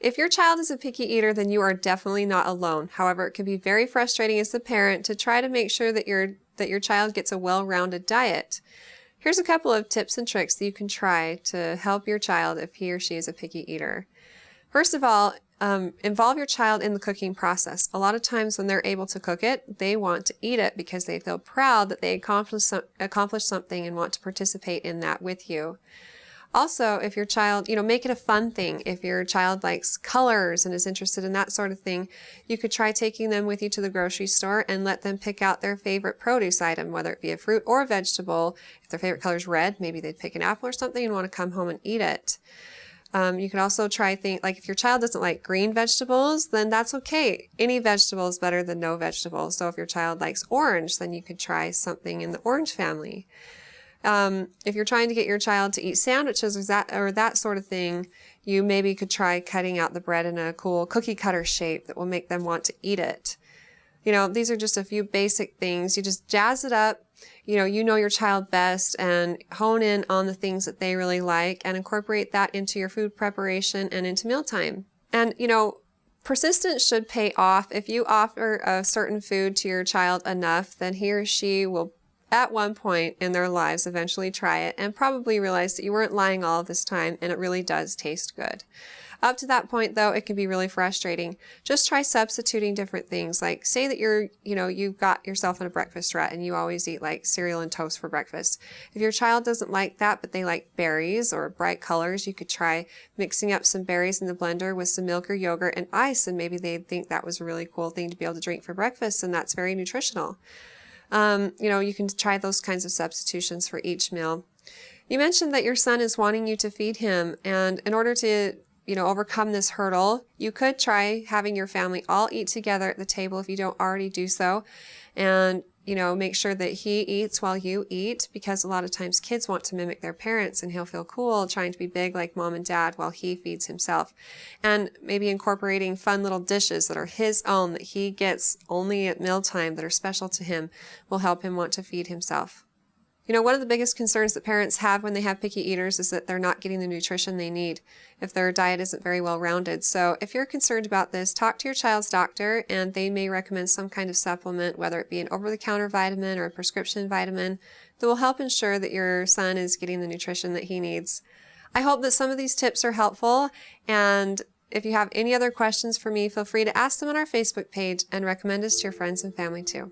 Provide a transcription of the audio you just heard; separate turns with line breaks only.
If your child is a picky eater, then you are definitely not alone. However, it can be very frustrating as the parent to try to make sure that your child gets a well-rounded diet. Here's a couple of tips and tricks that you can try to help your child if he or she is a picky eater. First of all, involve your child in the cooking process. A lot of times when they're able to cook it, they want to eat it because they feel proud that they accomplished something and want to participate in that with you. Also, if your child, make it a fun thing. If your child likes colors and is interested in that sort of thing, you could try taking them with you to the grocery store and let them pick out their favorite produce item, whether it be a fruit or a vegetable. If their favorite color is red, maybe they'd pick an apple or something and want to come home and eat it. You could also try things like if your child doesn't like green vegetables, then that's okay. Any vegetable is better than no vegetable. So if your child likes orange, then you could try something in the orange family. If you're trying to get your child to eat sandwiches or that sort of thing, you maybe could try cutting out the bread in a cool cookie cutter shape that will make them want to eat it. These are just a few basic things. You just jazz it up. You know your child best and hone in on the things that they really like and incorporate that into your food preparation and into mealtime. And, persistence should pay off. If you offer a certain food to your child enough, then he or she will at one point in their lives eventually try it and probably realize that you weren't lying all of this time and it really does taste good. Up to that point, though, it can be really frustrating. Just try substituting different things. Like say that you've got yourself in a breakfast rut and you always eat like cereal and toast for breakfast. If your child doesn't like that, but they like berries or bright colors, you could try mixing up some berries in the blender with some milk or yogurt and ice, and maybe they'd think that was a really cool thing to be able to drink for breakfast, and that's very nutritional. You can try those kinds of substitutions for each meal. You mentioned that your son is wanting you to feed him, and in order to overcome this hurdle, you could try having your family all eat together at the table if you don't already do so, and make sure that he eats while you eat, because a lot of times kids want to mimic their parents and he'll feel cool trying to be big like mom and dad while he feeds himself. And maybe incorporating fun little dishes that are his own, that he gets only at mealtime, that are special to him, will help him want to feed himself. One of the biggest concerns that parents have when they have picky eaters is that they're not getting the nutrition they need if their diet isn't very well rounded. So if you're concerned about this, talk to your child's doctor and they may recommend some kind of supplement, whether it be an over-the-counter vitamin or a prescription vitamin, that will help ensure that your son is getting the nutrition that he needs. I hope that some of these tips are helpful, and if you have any other questions for me, feel free to ask them on our Facebook page and recommend us to your friends and family too.